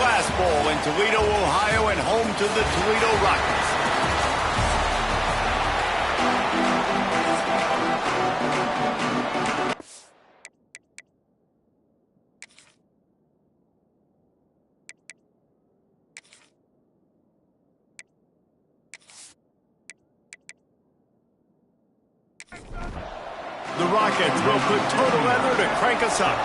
Glass Bowl in Toledo, Ohio, and home to the Toledo Rockets. The Rockets will put total leather to crank us up.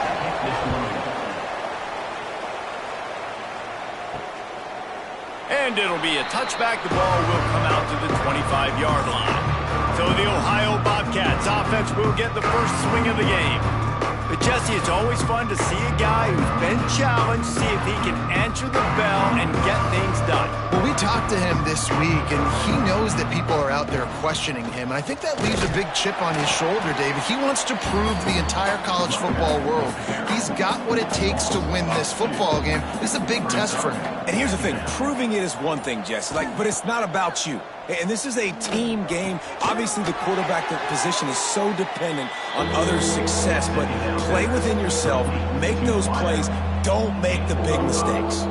And it'll be a touchback. The ball will come out to the 25-yard line. So the Ohio Bobcats offense will get the first swing of the game. But Jesse, it's always fun to see a guy who's been challenged, see if he can answer the bell and get things done. Well, we talked to him this week, and he knows that people are out there questioning him. And I think that leaves a big chip on his shoulder, David. He wants to prove to the entire college football world he's got what it takes to win this football game. This is a big test for him. And here's the thing. Proving it is one thing, Jesse, but it's not about you. And this is a team game. Obviously, the quarterback position is so dependent on others' success, but play within yourself, make those plays, don't make the big mistakes.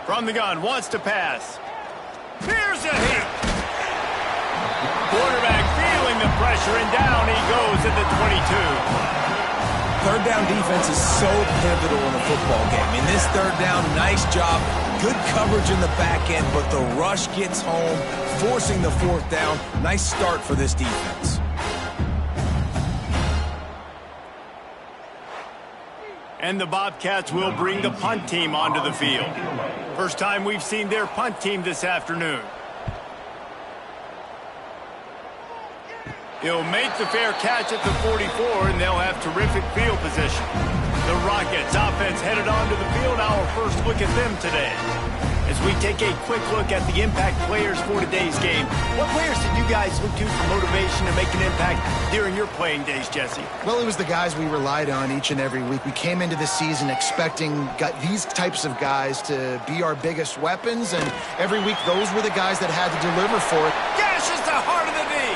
From the gun, wants to pass. Here's a hit. Quarterback feeling the pressure, and down he goes at the 22. Third down defense is so pivotal in a football game. In this third down, nice job. Good coverage in the back end, but the rush gets home, forcing the fourth down. Nice start for this defense. And the Bobcats will bring the punt team onto the field. First time we've seen their punt team this afternoon. He'll make the fair catch at the 44, and they'll have terrific field position. The Rockets offense headed onto the field. Our first look at them today. As we take a quick look at the impact players for today's game, what players did you guys look to for motivation to make an impact during your playing days, Jesse? Well, it was the guys we relied on each and every week. We came into the season expecting these types of guys to be our biggest weapons, and every week those were the guys that had to deliver for it. Gashes the heart of the knee.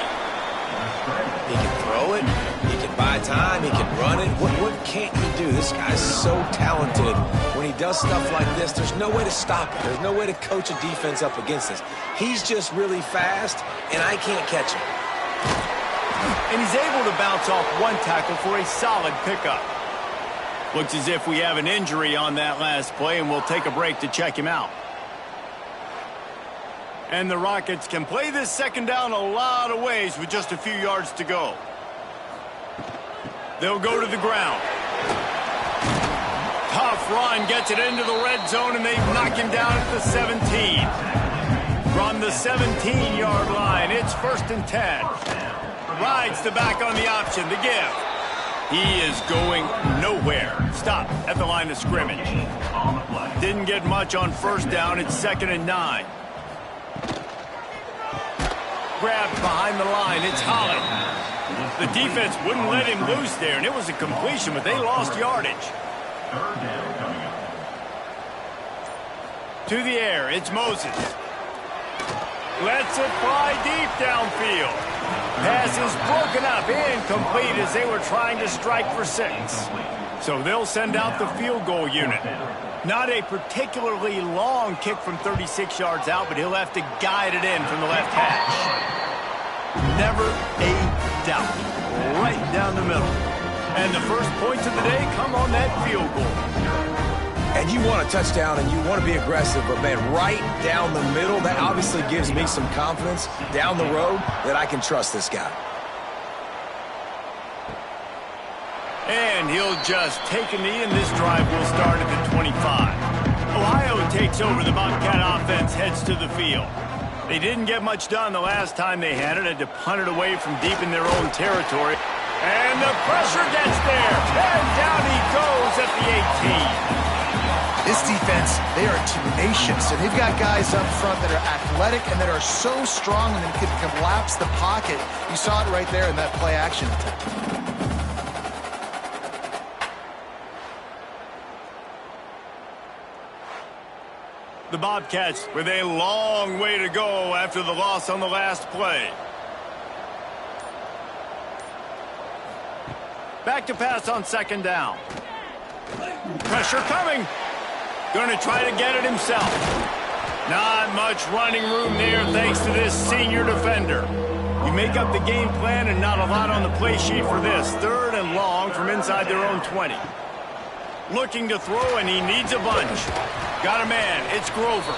He can throw it, he can buy time, he can run it. What can't he do? This guy's so talented. When he does stuff like this, there's no way to stop it. There's no way to coach a defense up against this. He's just really fast, and I can't catch him. And he's able to bounce off one tackle for a solid pickup. Looks as if we have an injury on that last play, and we'll take a break to check him out. And the Rockets can play this second down a lot of ways with just a few yards to go. They'll go to the ground. Tough run, gets it into the red zone, and they knock him down at the 17. From the 17-yard line, it's 1st and 10. Rides the back on the option, the give. He is going nowhere. Stop at the line of scrimmage. Didn't get much on first down. It's 2nd and 9. Grabbed behind the line. It's Holland. The defense wouldn't let him loose there, and it was a completion, but they lost yardage. To the air, it's Moses. Lets it fly deep downfield. Pass is broken up, incomplete as they were trying to strike for 6. So they'll send out the field goal unit. Not a particularly long kick from 36 yards out, but he'll have to guide it in from the left hash. Never a doubt. Right down the middle. And the first points of the day come on that field goal. And you want a touchdown and you want to be aggressive, but, man, right down the middle, that obviously gives me some confidence down the road that I can trust this guy. And he'll just take a knee, and this drive will start at the 25. Ohio takes over. The Bobcat offense heads to the field. They didn't get much done the last time they had it. Had to punt it away from deep in their own territory. And the pressure gets there. And down he goes at the 18. This defense, they are tenacious, and they've got guys up front that are athletic and that are so strong and they can collapse the pocket. You saw it right there in that play action attempt. The Bobcats with a long way to go after the loss on the last play. Back to pass on 2nd down. Pressure coming. Going to try to get it himself. Not much running room there thanks to this senior defender. You make up the game plan and not a lot on the play sheet for this. 3rd and long from inside their own 20. Looking to throw, and he needs a bunch. Got a man. It's Grover.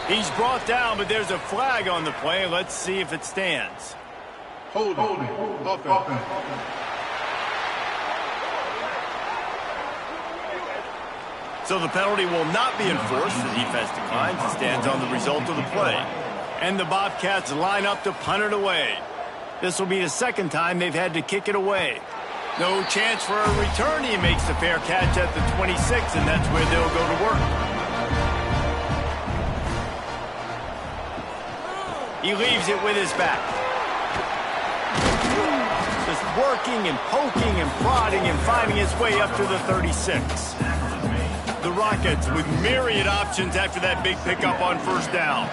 He's brought down, but there's a flag on the play. Let's see if it stands. Hold it. Offense. So the penalty will not be enforced. The defense declines and stands on the result of the play. And the Bobcats line up to punt it away. This will be the 2nd time they've had to kick it away. No chance for a return. He makes the fair catch at the 26, and that's where they'll go to work. He leaves it with his back. Just working and poking and prodding and finding his way up to the 36. The Rockets with myriad options after that big pickup on 1st down.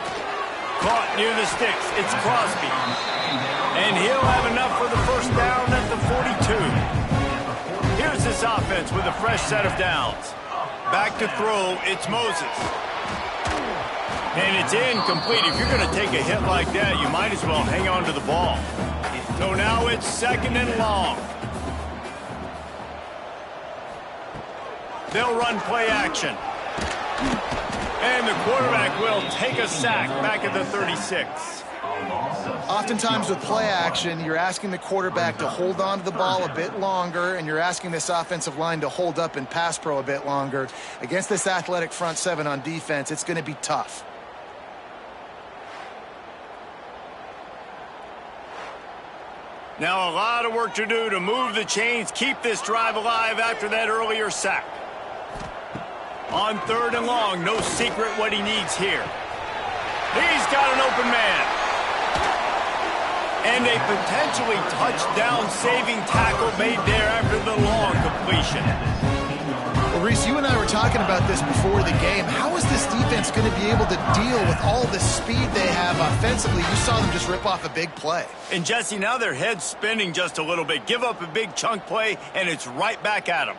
Caught near the sticks. It's Crosby. And he'll have enough for the 1st down at the 42. Here's this offense with a fresh set of downs. Back to throw. It's Moses. And it's incomplete. If you're going to take a hit like that, you might as well hang on to the ball. So now it's 2nd and long. They'll run play action. And the quarterback will take a sack back at the 36. Oftentimes with play action, you're asking the quarterback to hold on to the ball a bit longer, and you're asking this offensive line to hold up in pass pro a bit longer. Against this athletic front 7 on defense, it's going to be tough. Now a lot of work to do to move the chains, keep this drive alive after that earlier sack. On 3rd and long, no secret what he needs here. He's got an open man. And a potentially touchdown-saving tackle made there after the long completion. Well, Reese, you and I were talking about this before the game. How is this defense going to be able to deal with all the speed they have offensively? You saw them just rip off a big play. And, Jesse, now their head's spinning just a little bit. Give up a big chunk play, and it's right back at them.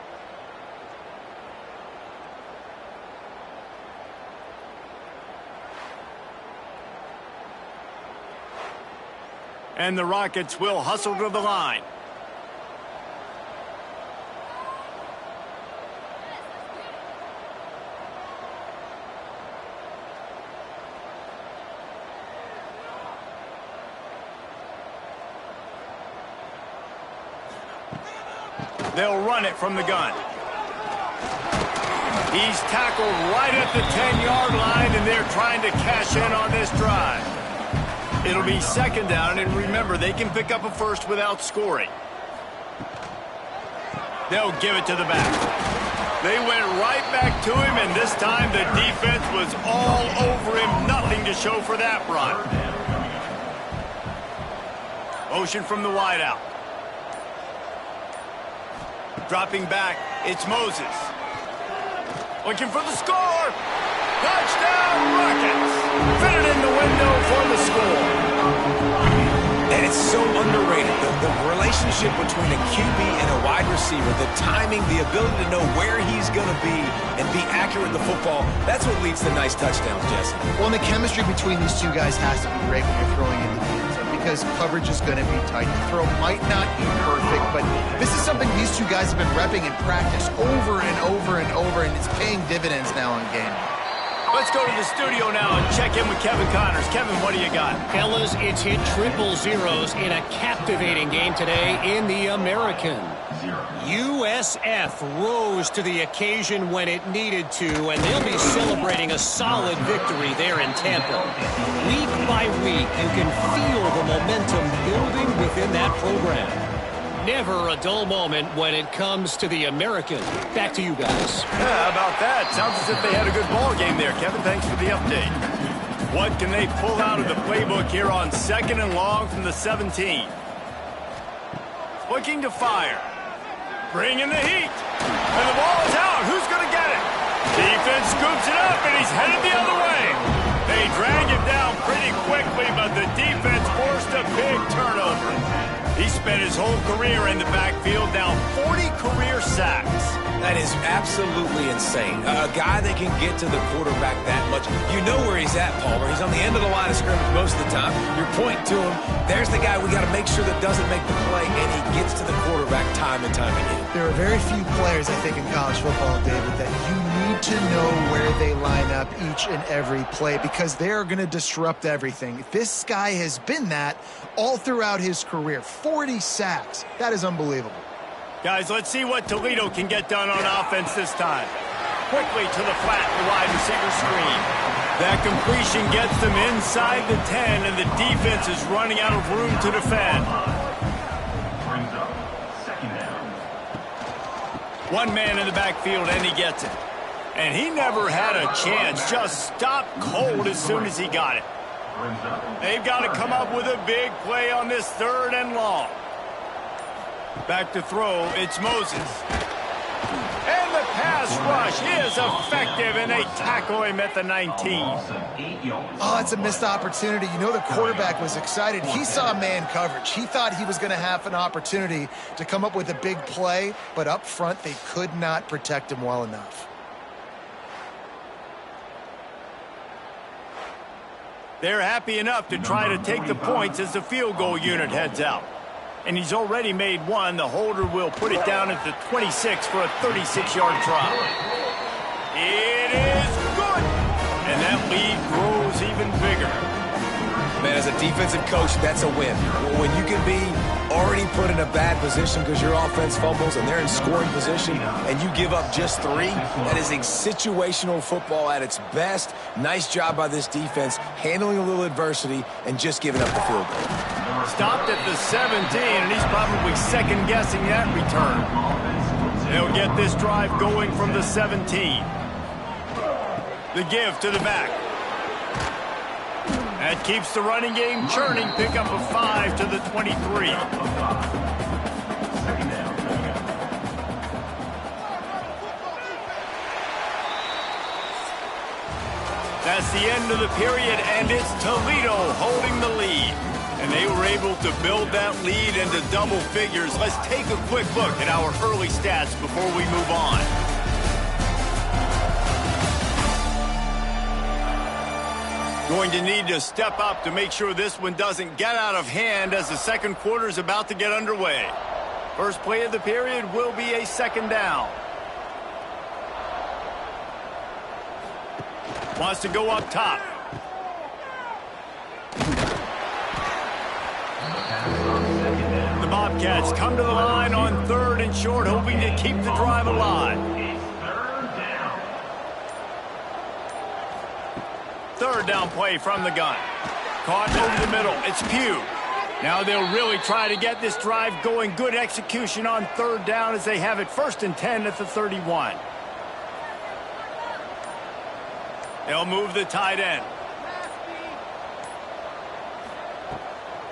And the Rockets will hustle to the line. They'll run it from the gun. He's tackled right at the 10-yard line, and they're trying to cash in on this drive. It'll be 2nd down, and remember, they can pick up a first without scoring. They'll give it to the back. They went right back to him, and this time the defense was all over him. Nothing to show for that run. Motion from the wideout. Dropping back, it's Moses. Looking for the score. Touchdown, Rockets. Fit it in the window for the score. And it's so underrated. The relationship between a QB and a wide receiver, the timing, the ability to know where he's going to be and be accurate with the football, that's what leads to nice touchdowns, Jesse. Well, and the chemistry between these two guys has to be great when you're throwing into the end zone because coverage is going to be tight. The throw might not be perfect, but this is something these two guys have been repping in practice over and over and over, and it's paying dividends now in game. Let's go to the studio now and check in with Kevin Connors. Kevin, what do you got? Fellas, it's hit triple zeros in a captivating game today in the American. USF rose to the occasion when it needed to, and they'll be celebrating a solid victory there in Tampa. Week by week, you can feel the momentum building within that program. Never a dull moment when it comes to the American. Back to you guys. Yeah, how about that? Sounds as if they had a good ball game there. Kevin, thanks for the update. What can they pull out of the playbook here on 2nd and long from the 17? Looking to fire. Bringing the heat. And the ball is out. Who's going to get it? Defense scoops it up, and he's headed the other way. They drag him down pretty quickly, but the defense forced a big turnover. He spent his whole career in the backfield, now 40 career sacks. That is absolutely insane. A guy that can get to the quarterback that much. You know where he's at, Palmer. He's on the end of the line of scrimmage most of the time. You're pointing to him. There's the guy we got to make sure that doesn't make the play, and he gets to the quarterback time and time again. There are very few players, I think, in college football, David, that you need to know where they line up each and every play because they're going to disrupt everything. This guy has been that all throughout his career. 40 sacks. That is unbelievable. Guys, let's see what Toledo can get done on offense this time. Quickly to the flat, the wide receiver screen. That completion gets them inside the 10, and the defense is running out of room to defend. One man in the backfield, and he gets it. And he never had a chance. Just stopped cold as soon as he got it. They've got to come up with a big play on this 3rd and long. Back to throw, it's Moses. And the pass rush is effective, and they tackle him at the 19. Oh, it's a missed opportunity. You know the quarterback was excited. He saw man coverage. He thought he was going to have an opportunity to come up with a big play, but up front they could not protect him well enough. They're happy enough to try to take the points as the field goal unit heads out. And he's already made one. The holder will put it down at the 26 for a 36-yard try. It is good. And that lead grows even bigger. Man, as a defensive coach, that's a win. When you can be already put in a bad position because your offense fumbles and they're in scoring position and you give up just 3, that is a situational football at its best. Nice job by this defense, handling a little adversity and just giving up the field goal. Stopped at the 17, and he's probably second-guessing that return. They'll get this drive going from the 17. The give to the back. That keeps the running game churning. Pick up a 5 to the 23. That's the end of the period, and it's Toledo holding the lead. And they were able to build that lead into double figures. Let's take a quick look at our early stats before we move on. Going to need to step up to make sure this one doesn't get out of hand as the second quarter is about to get underway. First play of the period will be a 2nd down. Wants to go up top. The Bobcats come to the line on 3rd and short, hoping to keep the drive alive. 3rd down play from the gun. Caught over the middle. It's Pugh. Now they'll really try to get this drive going. Good execution on 3rd down as they have it 1st and 10 at the 31. They'll move the tight end.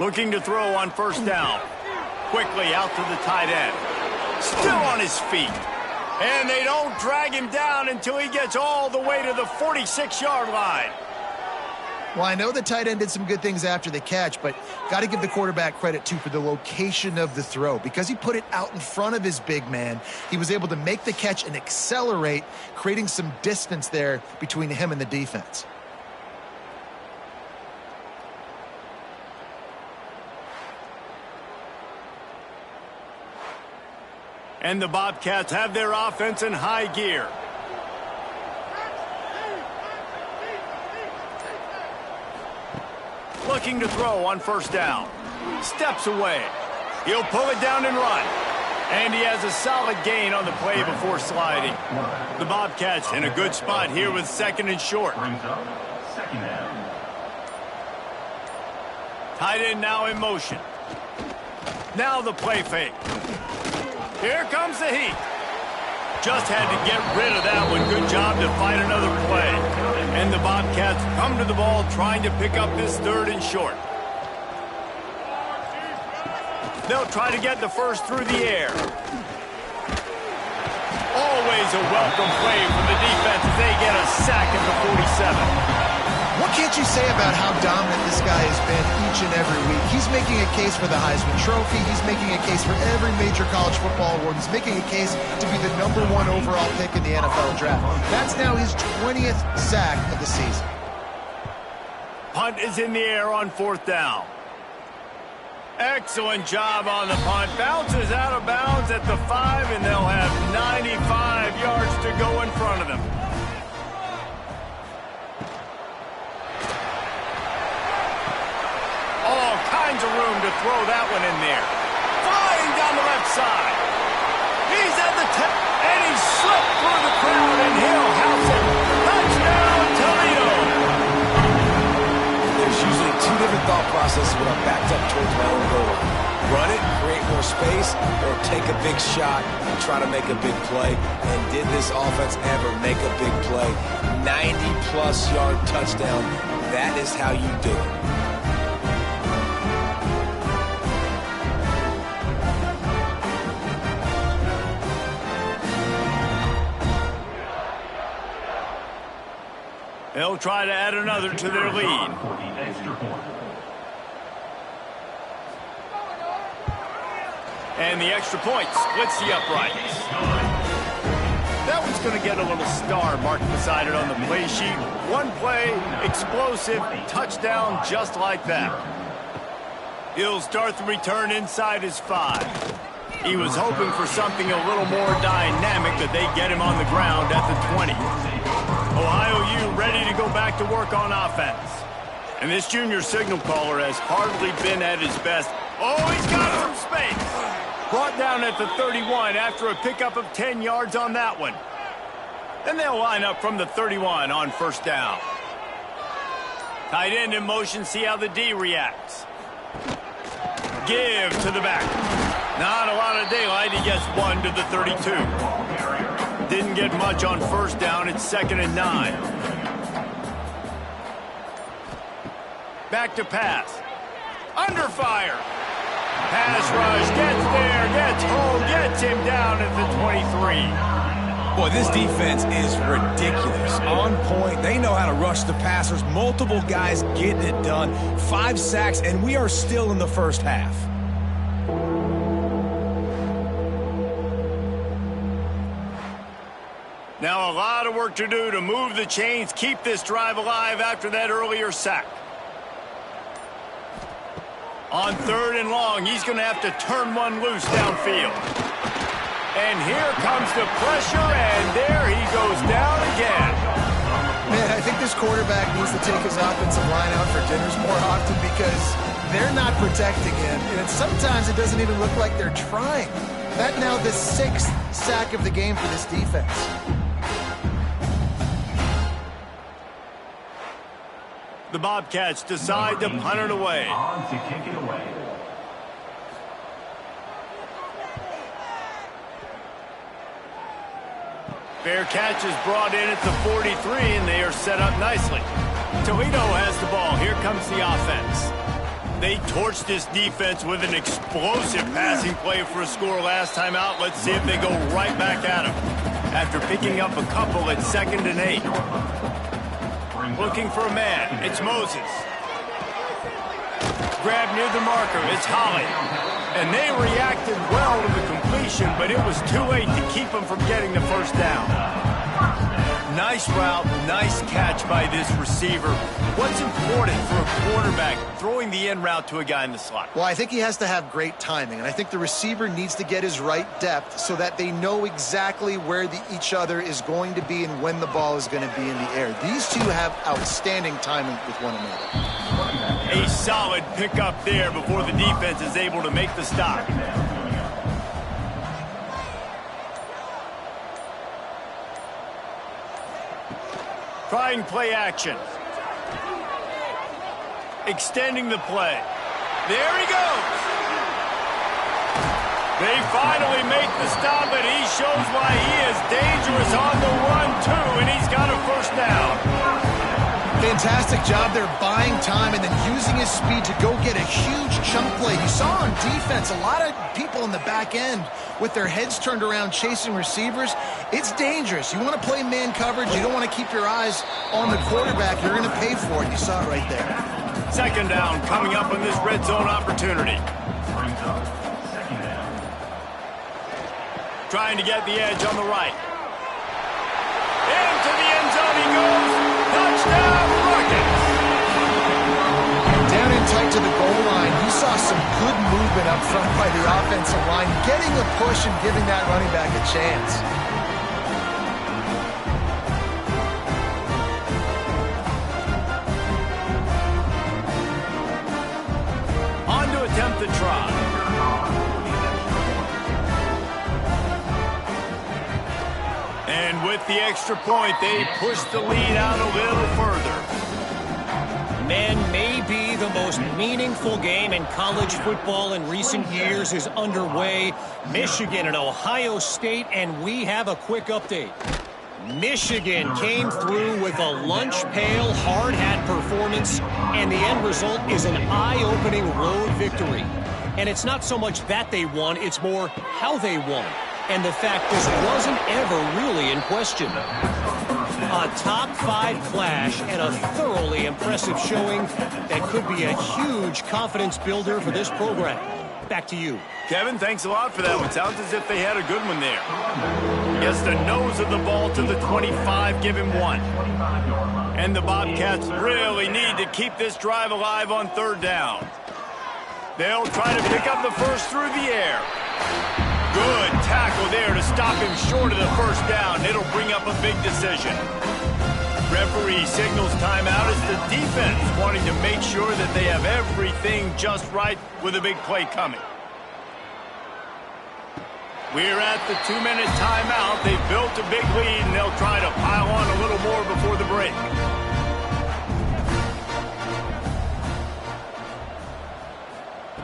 Looking to throw on 1st down. Quickly out to the tight end. Still on his feet. And they don't drag him down until he gets all the way to the 46-yard line. Well, I know the tight end did some good things after the catch, but got to give the quarterback credit, too, for the location of the throw. Because he put it out in front of his big man, he was able to make the catch and accelerate, creating some distance there between him and the defense. And the Bobcats have their offense in high gear. Looking to throw on 1st down. Steps away. He'll pull it down and run. And he has a solid gain on the play before sliding. The Bobcats in a good spot here with 2nd and short. Tight end now in motion. Now the play fake. Here comes the heat. Just had to get rid of that one. Good job to fight another play. And the Bobcats come to the ball trying to pick up this 3rd and short. They'll try to get the 1st through the air. Always a welcome play from the defense as they get a sack at the 47. What can't you say about how dominant this guy has been each and every week? He's making a case for the Heisman Trophy. He's making a case for every major college football award. He's making a case to be the #1 overall pick in the NFL draft. That's now his 20th sack of the season. Punt is in the air on 4th down. Excellent job on the punt. Bounces out of bounds at the 5, and they'll have 95 yards to go in front of them. All kinds of room to throw that one in there. Flying down the left side. He's at the 10, and he slipped through the crowd, and he'll house it. Touchdown, Toledo. There's usually two different thought processes when I'm backed up towards my own goal. Run it, create more space, or take a big shot and try to make a big play. And did this offense ever make a big play? 90-plus yard touchdown. That is how you do it. They'll try to add another to their lead. And the extra point splits the uprights. That one's going to get a little star marked beside it on the play sheet. One play, explosive, touchdown just like that. He'll start the return inside his 5. He was hoping for something a little more dynamic, but they get him on the ground at the 20. Ohio U ready to go back to work on offense. And this junior signal caller has hardly been at his best. Oh, he's got some space. Brought down at the 31 after a pickup of 10 yards on that one. Then they'll line up from the 31 on 1st down. Tight end in motion, see how the D reacts. Give to the back. Not a lot of daylight. He gets 1 to the 32. Didn't get much on 1st down. It's 2nd and 9. Back to pass. Under fire. Pass rush. Gets there. Gets home. Gets him down at the 23. Boy, this defense is ridiculous. On point. They know how to rush the passers. Multiple guys getting it done. 5 sacks, and we are still in the first half. Now a lot of work to do to move the chains, keep this drive alive after that earlier sack. On 3rd and long, he's going to have to turn one loose downfield. And here comes the pressure, and there he goes down again. Man, I think this quarterback needs to take his offensive line out for dinners more often because they're not protecting him. And sometimes it doesn't even look like they're trying. That now the 6th sack of the game for this defense. The Bobcats decide to punt it away. Fair catch is brought in at the 43, and they are set up nicely. Toledo has the ball. Here comes the offense. They torched this defense with an explosive passing play for a score last time out. Let's see if they go right back at him. After picking up a couple at 2nd and 8. Looking for a man. It's Moses. Grab near the marker. It's Holly. And they reacted well to the completion, but it was too late to keep them from getting the 1st down. Nice route, nice catch by this receiver. What's important for a quarterback throwing the in route to a guy in the slot? Well, I think he has to have great timing, and I think the receiver needs to get his right depth so that they know exactly where each other is going to be and when the ball is going to be in the air. These two have outstanding timing with one another. A solid pickup there before the defense is able to make the stop. Trying play action. Extending the play. There he goes. They finally make the stop, and he shows why he is dangerous on the run, too, and he's got a 1st down. Fantastic job there buying time and then using his speed to go get a huge chunk play. You saw on defense a lot of people in the back end with their heads turned around chasing receivers. It's dangerous. You want to play man coverage. You don't want to keep your eyes on the quarterback. You're going to pay for it. You saw it right there. Second down coming up on this red zone opportunity. Trying to get the edge on the right. Into the end zone he goes. Touchdown, Rockets! Down in tight to the goal line, you saw some good movement up front by the offensive line, getting a push and giving that running back a chance. On to attempt the try. And with the extra point, they push the lead out a little further. Men, maybe the most meaningful game in college football in recent years is underway. Michigan and Ohio State, and we have a quick update. Michigan came through with a lunch pail, hard hat performance, and the end result is an eye-opening road victory. And it's not so much that they won, it's more how they won. And the fact this wasn't ever really in question. A top-5 clash and a thoroughly impressive showing that could be a huge confidence builder for this program. Back to you. Kevin, thanks a lot for that one. Sounds as if they had a good one there. Gets the nose of the ball to the 25, give him 1. And the Bobcats really need to keep this drive alive on third down. They'll try to pick up the first through the air. Good tackle there to stop him short of the first down. It'll bring up a big decision. Referee signals timeout as the defense wanting to make sure that they have everything just right with a big play coming. We're at the 2-minute timeout. They've built a big lead, and they'll try to pile on a little more before the break.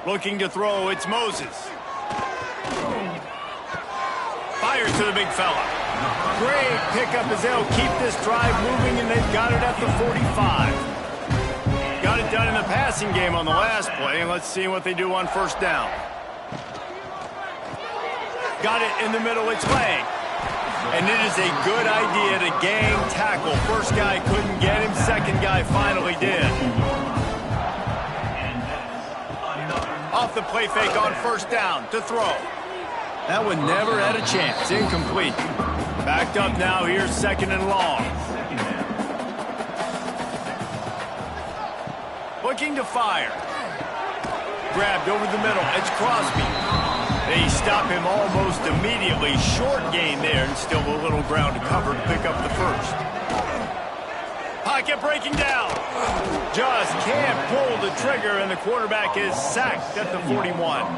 Looking to throw, it's Moses. Fires to the big fella. Great pickup as they'll keep this drive moving, and they've got it at the 45. Got it done in the passing game on the last play, and let's see what they do on first down. Got it in the middle, it's Lang. And it is a good idea to gang tackle. First guy couldn't get him, second guy finally did. Off the play fake on first down to throw. That one never had a chance. Incomplete. Backed up now. Here's second and long. Looking to fire. Grabbed over the middle. It's Crosby. They stop him almost immediately. Short gain there and still a little ground to cover to pick up the first. Pocket breaking down. Just can't pull the trigger, and the quarterback is sacked at the 41.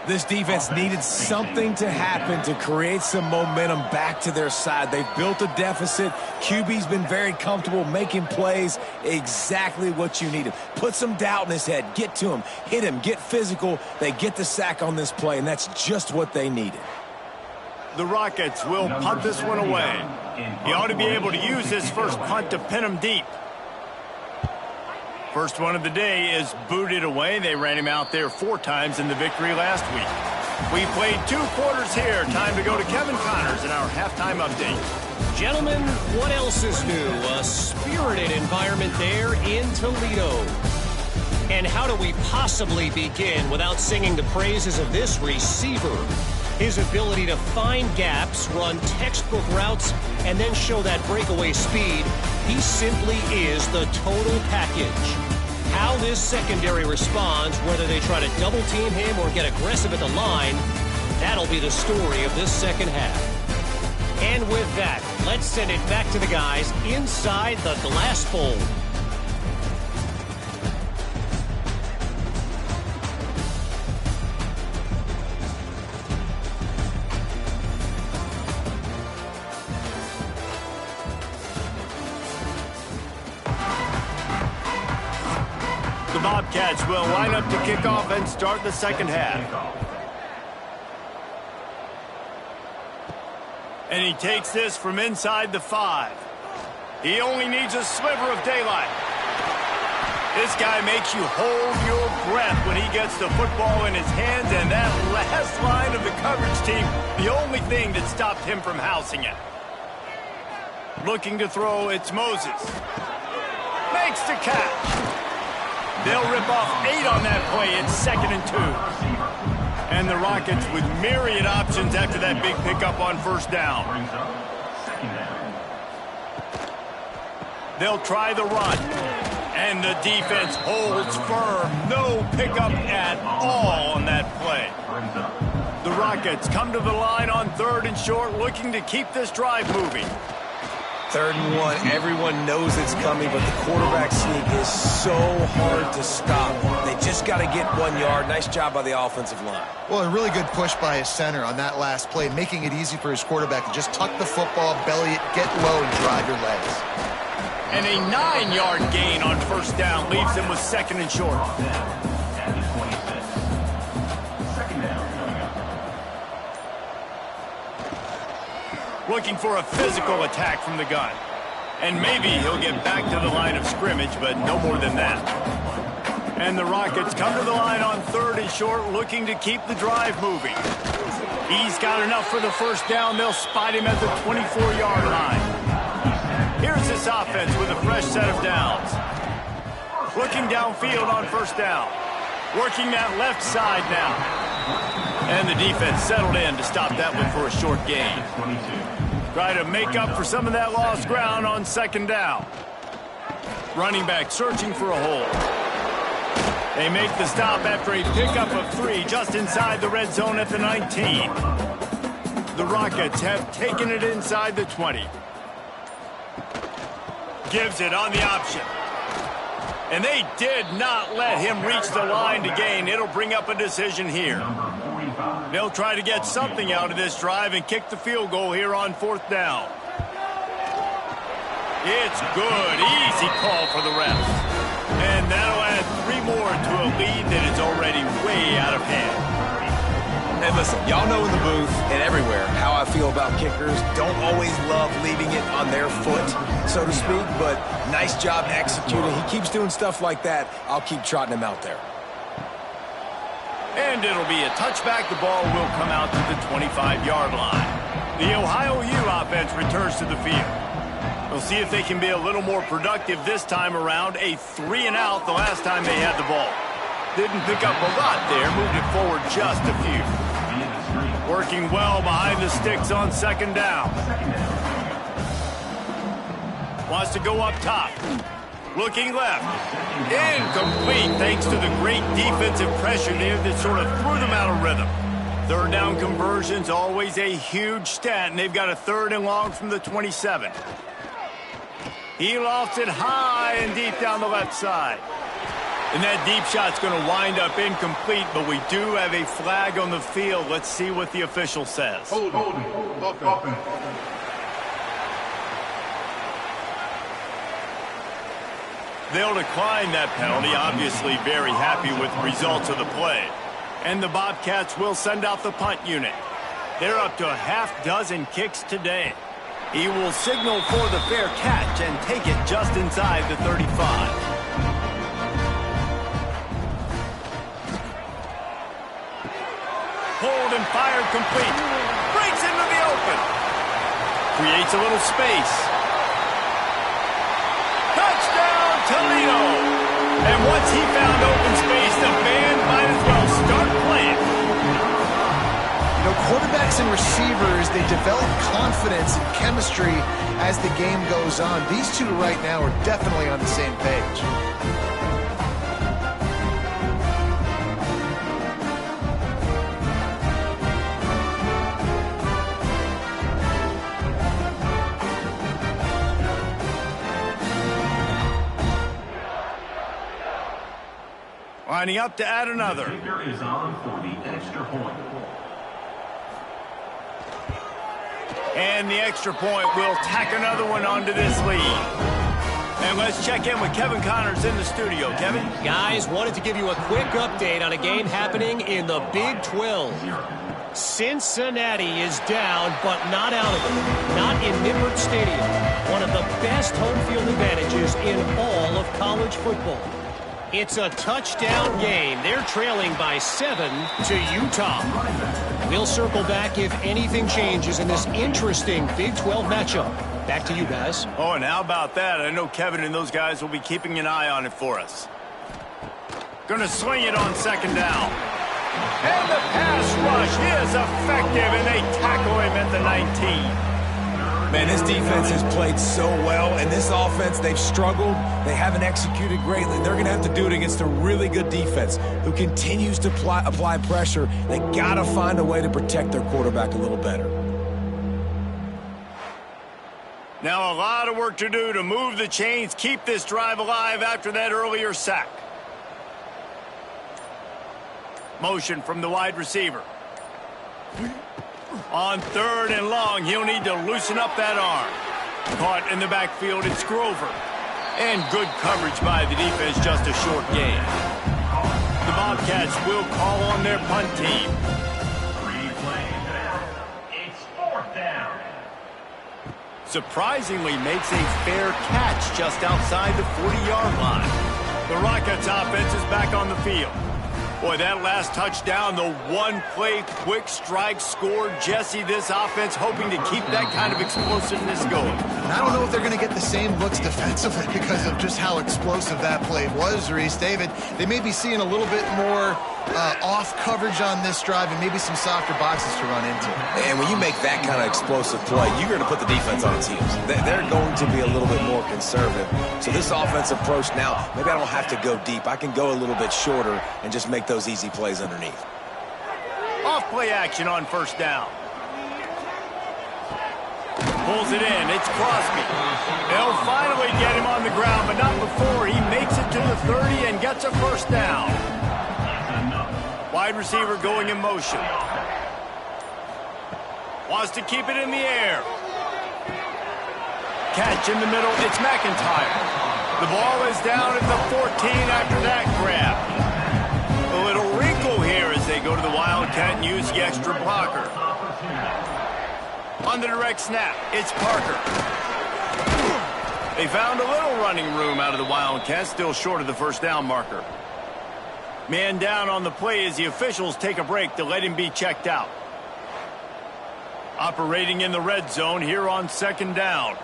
This defense needed something to happen to create some momentum back to their side. They've built a deficit. QB's been very comfortable making plays. Exactly what you needed. Put some doubt in his head. Get to him. Hit him. Get physical. They get the sack on this play, and that's just what they needed. The Rockets will punt this one away. He ought to be able to use this first punt to pin him deep. First one of the day is booted away. They ran him out there 4 times in the victory last week. We played 2 quarters here. Time to go to Kevin Connors in our halftime update. Gentlemen, what else is new? A spirited environment there in Toledo. And how do we possibly begin without singing the praises of this receiver? His ability to find gaps, run textbook routes, and then show that breakaway speed. He simply is the total package. How this secondary responds, whether they try to double-team him or get aggressive at the line, that'll be the story of this second half. And with that, let's send it back to the guys inside the glass bowl. The Bobcats will line up to kick off and start the second half. And he takes this from inside the 5. He only needs a sliver of daylight. This guy makes you hold your breath when he gets the football in his hands, and that last line of the coverage team, the only thing that stopped him from housing it. Looking to throw, it's Moses. Makes the catch. They'll rip off 8 on that play. It's 2nd and 2. And the Rockets with myriad options after that big pickup on first down. They'll try the run. And the defense holds firm. No pickup at all on that play. The Rockets come to the line on 3rd and short, looking to keep this drive moving. 3rd and 1. Everyone knows it's coming, but the quarterback sneak is so hard to stop. They just got to get 1 yard. Nice job by the offensive line. Well, a really good push by his center on that last play, making it easy for his quarterback to just tuck the football, belly it, get low, and drive your legs. And a 9-yard gain on first down leaves them with 2nd and short. Looking for a physical attack from the gun. And maybe he'll get back to the line of scrimmage, but no more than that. And the Rockets come to the line on 3rd and short, looking to keep the drive moving. He's got enough for the first down. They'll spot him at the 24-yard line. Here's this offense with a fresh set of downs. Looking downfield on first down. Working that left side now. And the defense settled in to stop that one for a short gain. Try to make up for some of that lost ground on 2nd down. Running back searching for a hole. They make the stop after a pickup of 3 just inside the red zone at the 19. The Rockets have taken it inside the 20. Gives it on the option. And they did not let him reach the line to gain. It'll bring up a decision here. They'll try to get something out of this drive and kick the field goal here on 4th down. It's good. Easy call for the refs. And that'll add 3 more to a lead that is already way out of hand. And listen, y'all know in the booth and everywhere how I feel about kickers. Don't always love leaving it on their foot, so to speak, but nice job executing. He keeps doing stuff like that. I'll keep trotting him out there. And it'll be a touchback. The ball will come out to the 25-yard line. The Ohio U offense returns to the field. We'll see if they can be a little more productive this time around. A 3-and-out the last time they had the ball. Didn't pick up a lot there. Moved it forward just a few. Working well behind the sticks on 2nd down. Wants to go up top. Looking left. Incomplete thanks to the great defensive pressure there that sort of threw them out of rhythm. 3rd down conversions, always a huge stat, and they've got a 3rd and long from the 27. He lofts it high and deep down the left side. And that deep shot's going to wind up incomplete, but we do have a flag on the field. Let's see what the official says. Hold. Offense. They'll decline that penalty, obviously very happy with the results of the play. And the Bobcats will send out the punt unit. They're up to a half-dozen kicks today. He will signal for the fair catch and take it just inside the 35. Hold and fired complete. Breaks into the open. Creates a little space. Touchdown, Toledo. And once he found open space, the band might as well start playing. You know, quarterbacks and receivers, they develop confidence and chemistry as the game goes on. These two right now are definitely on the same page. Lining up to add another. Kicker is on for the extra point. And the extra point will tack another one onto this lead. And let's check in with Kevin Connors in the studio. Kevin? Guys, wanted to give you a quick update on a game happening in the Big 12. Cincinnati is down, but not out of it. Not in Nippert Stadium. one of the best home field advantages in all of college football. It's a touchdown game. They're trailing by 7 to Utah. We'll circle back if anything changes in this interesting Big 12 matchup. Back to you guys. Oh, and how about that? I know Kevin and those guys will be keeping an eye on it for us. Gonna swing it on second down. And the pass rush is effective, and they tackle him at the 19. Man, this defense has played so well, and this offense, they've struggled. They haven't executed greatly. They're going to have to do it against a really good defense who continues to apply pressure. They got to find a way to protect their quarterback a little better. Now a lot of work to do to move the chains, keep this drive alive after that earlier sack. Motion from the wide receiver. On 3rd and long, he'll need to loosen up that arm. Caught in the backfield, it's Grover. And good coverage by the defense, just a short gain. The Bobcats will call on their punt team. It's 4th down. Surprisingly makes a fair catch just outside the 40-yard line. The Rockets offense is back on the field. Boy, that last touchdown, the one-play quick strike score. Jesse, this offense hoping to keep that kind of explosiveness going. And I don't know if they're going to get the same looks defensively because of just how explosive that play was, Reese. David, they may be seeing a little bit more off coverage on this drive and maybe some softer boxes to run into. And when you make that kind of explosive play, you're going to put the defense on its heels. They're going to be a little bit more conservative. So this offensive approach now, maybe I don't have to go deep. I can go a little bit shorter and just make those easy plays underneath. Off play action on 1st down. Pulls it in. It's Crosby. They'll finally get him on the ground, but not before he makes it to the 30 and gets a 1st down. Wide receiver going in motion. Wants to keep it in the air. Catch in the middle. It's McIntyre. The ball is down at the 14 after that grab. A little wrinkle here as they go to the Wildcat and use the extra blocker. On the direct snap, it's Parker. They found a little running room out of the Wildcats, still short of the 1st down marker. Man down on the play as the officials take a break to let him be checked out. Operating in the red zone here on 2nd down.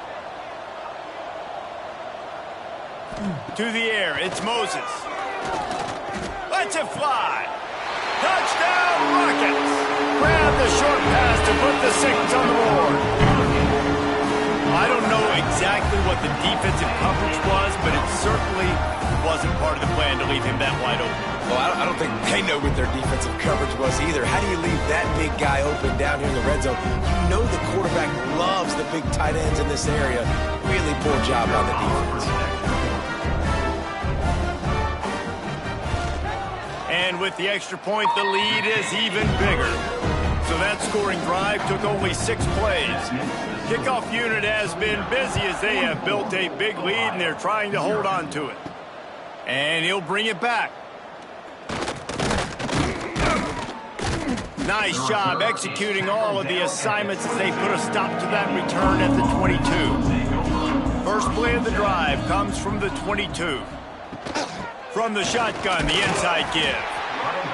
To the air, it's Moses. Lets it fly. Touchdown, Rockets. Grab the short pass to put the 6 on the board. I don't know exactly what the defensive coverage was, but it certainly wasn't part of the plan to leave him that wide open. Well, I don't think they know what their defensive coverage was either. How do you leave that big guy open down here in the red zone? You know the quarterback loves the big tight ends in this area. Really poor job by the defense. And with the extra point, the lead is even bigger. So that scoring drive took only 6 plays. Kickoff unit has been busy as they have built a big lead, and they're trying to hold on to it. And he'll bring it back. Nice job executing all of the assignments as they put a stop to that return at the 22. First play of the drive comes from the 22. From the shotgun, the inside give.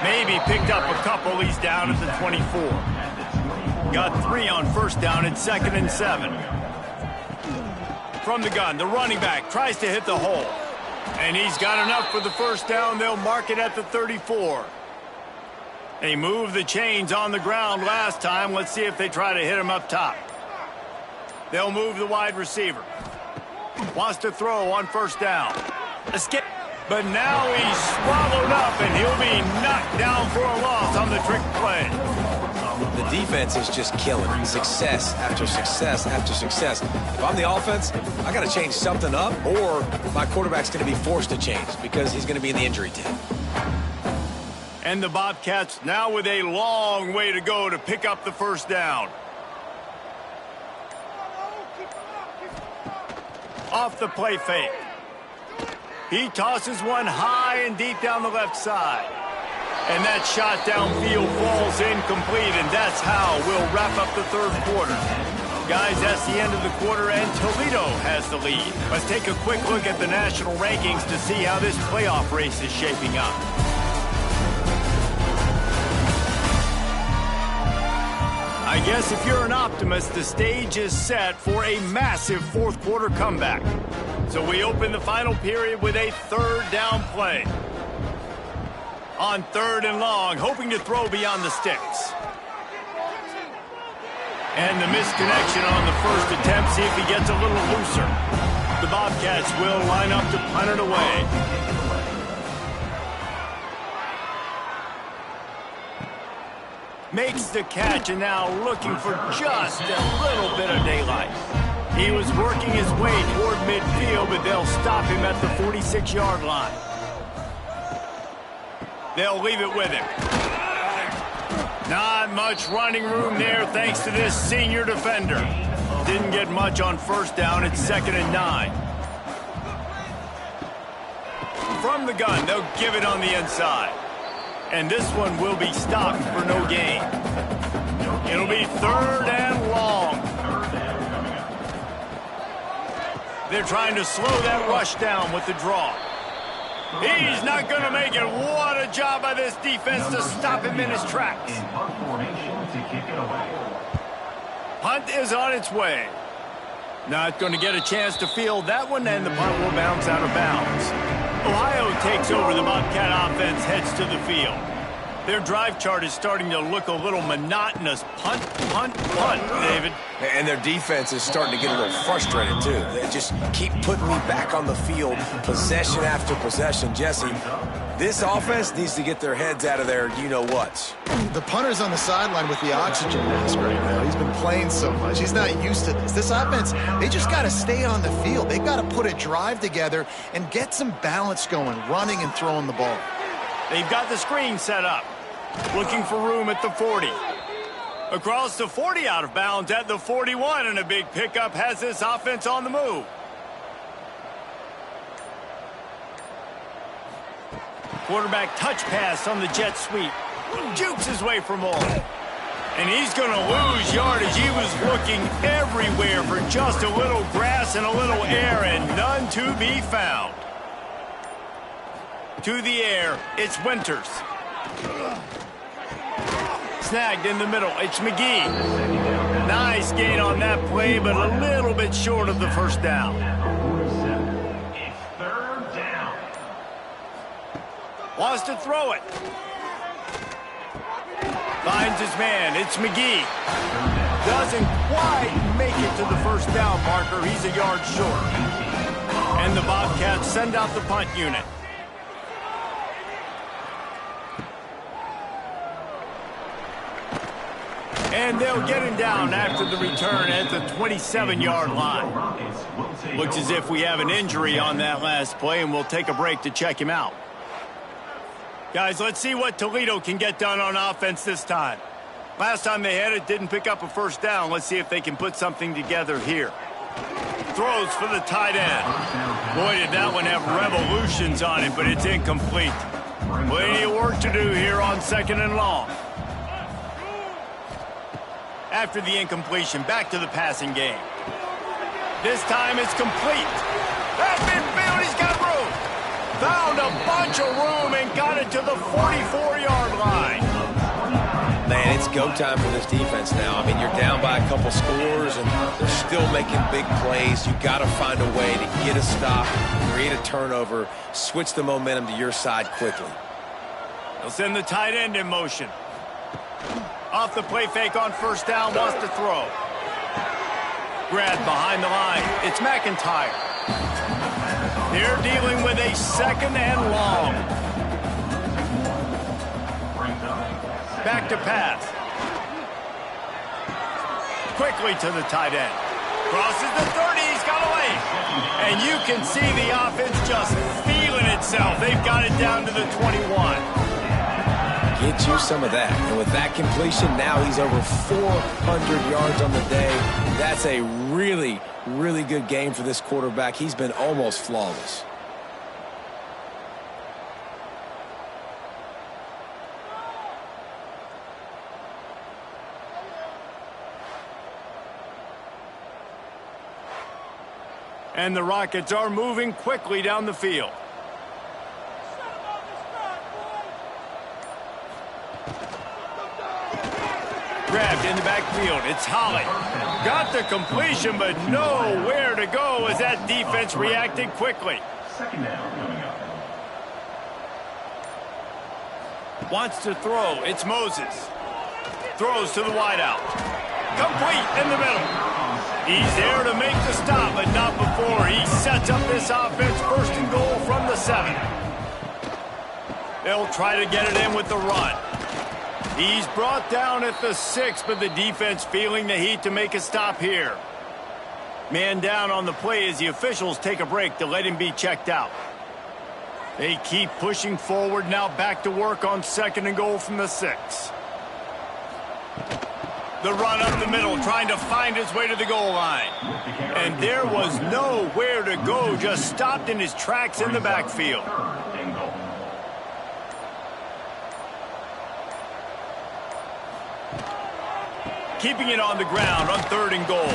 Maybe picked up a couple. He's down at the 24. Got 3 on 1st down at 2nd and 7. From the gun, the running back tries to hit the hole. And he's got enough for the 1st down. They'll mark it at the 34. They moved the chains on the ground last time. Let's see if they try to hit him up top. They'll move the wide receiver. Wants to throw on 1st down. Escape. But now he's swallowed up, and he'll be knocked down for a loss on the trick play. The defense is just killing it. Success after success after success. If I'm the offense, I got to change something up, or my quarterback's going to be forced to change because he's going to be in the injury team. And the Bobcats now with a long way to go to pick up the 1st down. Off the play fake. He tosses one high and deep down the left side. And that shot downfield falls incomplete, and that's how we'll wrap up the 3rd quarter. Guys, that's the end of the quarter, and Toledo has the lead. Let's take a quick look at the national rankings to see how this playoff race is shaping up. I guess if you're an optimist, the stage is set for a massive fourth quarter comeback. So we open the final period with a third down play. On third and long, hoping to throw beyond the sticks. And the misconnection on the first attempt, see if he gets a little looser. The Bobcats will line up to punt it away. Makes the catch and now looking for just a little bit of daylight. He was working his way toward midfield, but they'll stop him at the 46-yard line. They'll leave it with him. Not much running room there thanks to this senior defender. Didn't get much on first down. It's 2nd and 9. From the gun, they'll give it on the inside. And this one will be stopped for no gain. It'll be 3rd and long. They're trying to slow that rush down with the draw. He's not going to make it. What a job by this defense to stop him in his tracks. Punt is on its way. Not going to get a chance to field that one, and the punt will bounce out of bounds. Ohio takes over. The Bobcat offense heads to the field. Their drive chart is starting to look a little monotonous. Punt, punt, punt, David. And their defense is starting to get a little frustrated, too. They just keep putting me back on the field, possession after possession. Jesse, this offense needs to get their heads out of their you-know-whats. The punter's on the sideline with the oxygen mask right now. He's been playing so much. He's not used to this. This offense, they just got to stay on the field. They got to put a drive together and get some balance going, running and throwing the ball. They've got the screen set up. Looking for room at the 40. Across the 40, out of bounds at the 41, and a big pickup has this offense on the move. Quarterback touch pass on the jet sweep. Jukes his way for more. And he's going to lose yardage. He was looking everywhere for just a little grass and a little air, and none to be found. To the air, it's Winters. Snagged in the middle, it's McGee. Nice gain on that play, but a little bit short of the first down. It's 3rd down. Wants to throw it. Finds his man, it's McGee. Doesn't quite make it to the first down marker. He's a yard short. And the Bobcats send out the punt unit. And they'll get him down after the return at the 27-yard line. Looks as if we have an injury on that last play, and we'll take a break to check him out. Guys, let's see what Toledo can get done on offense this time. Last time they had it, didn't pick up a first down. Let's see if they can put something together here. Throws for the tight end. Boy, did that one have revolutions on it, but it's incomplete. Plenty of work to do here on 2nd and long. After the incompletion, back to the passing game. This time it's complete. At midfield, he's got room. Found a bunch of room and got it to the 44-yard line. Man, it's go time for this defense now. I mean, you're down by a couple scores, and they're still making big plays. You got to find a way to get a stop, create a turnover, switch the momentum to your side quickly. They'll send the tight end in motion. Off the play fake on first down, wants to throw. Grab behind the line. It's McIntyre. They're dealing with a 2nd and long. Back to pass. Quickly to the tight end. Crosses the 30, he's got away. And you can see the offense just feeling itself. They've got it down to the 21. Get you some of that. And with that completion, now he's over 400 yards on the day. That's a really, really good game for this quarterback. He's been almost flawless. And the Rockets are moving quickly down the field. Grabbed in the backfield. It's Holly. Got the completion, but nowhere to go as that defense reacted quickly. Second down coming up. Wants to throw. It's Moses. Throws to the wideout. Complete in the middle. He's there to make the stop, but not before he sets up this offense. First and goal from the 7. They'll try to get it in with the run. He's brought down at the 6, but the defense feeling the heat to make a stop here. Man down on the play as the officials take a break to let him be checked out. They keep pushing forward, now back to work on second and goal from the 6. The run up the middle, trying to find his way to the goal line. And there was nowhere to go, just stopped in his tracks in the backfield. Keeping it on the ground on third and goal.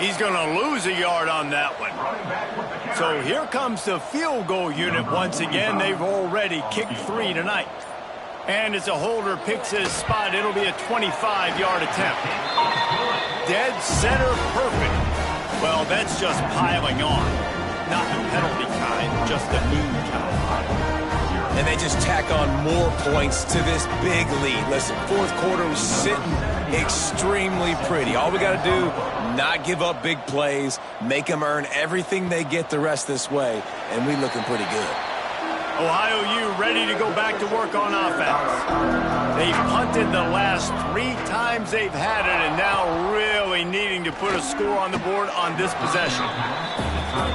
He's going to lose a yard on that one. So here comes the field goal unit once again. They've already kicked 3 tonight. And as a holder picks his spot, it'll be a 25-yard attempt. Dead center perfect. Well, that's just piling on. Not the penalty kind, just the mean kind. And they just tack on more points to this big lead. Listen, fourth quarter was sitting extremely pretty. All we got to do, not give up big plays, make them earn everything they get the rest this way, and we looking pretty good. Ohio U ready to go back to work on offense. They've punted the last 3 times they've had it, and now really needing to put a score on the board on this possession.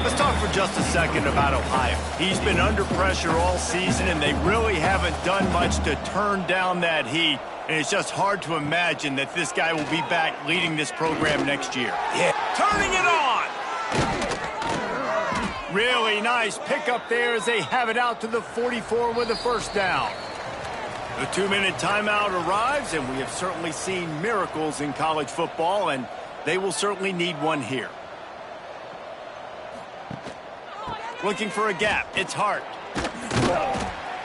Let's talk for just a second about Ohio. He's been under pressure all season, and they really haven't done much to turn down that heat. And it's just hard to imagine that this guy will be back leading this program next year. Yeah. Turning it on! Really nice pickup there as they have it out to the 44 with a first down. The 2-minute timeout arrives, and we have certainly seen miracles in college football, and they will certainly need one here. Looking for a gap. It's Hart.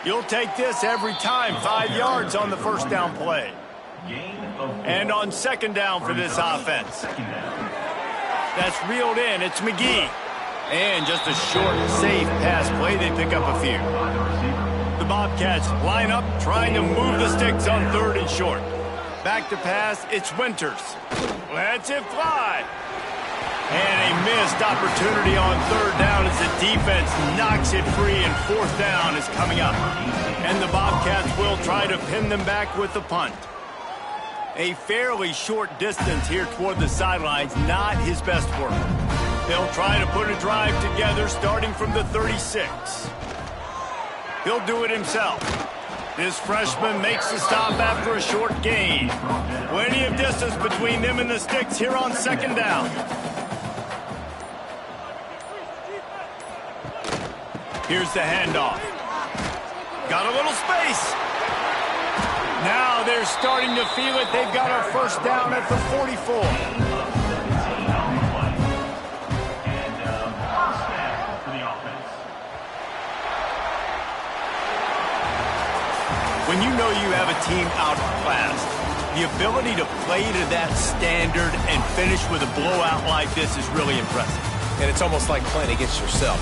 You'll take this every time. 5 yards on the first down play. And on second down for this offense. That's reeled in. It's McGee. And just a short, safe pass play. They pick up a few. The Bobcats line up, trying to move the sticks on third and short. Back to pass. It's Winters. Lets it fly. And a missed opportunity on third down as the defense knocks it free, and fourth down is coming up. And the Bobcats will try to pin them back with the punt. A fairly short distance here toward the sidelines, not his best work. They'll try to put a drive together starting from the 36. He'll do it himself. This freshman makes the stop after a short gain. Plenty of distance between them and the sticks here on second down. Here's the handoff. Got a little space. Now they're starting to feel it. They've got a first down at the 44. When you know you have a team outclassed, the ability to play to that standard and finish with a blowout like this is really impressive. And it's almost like playing against yourself.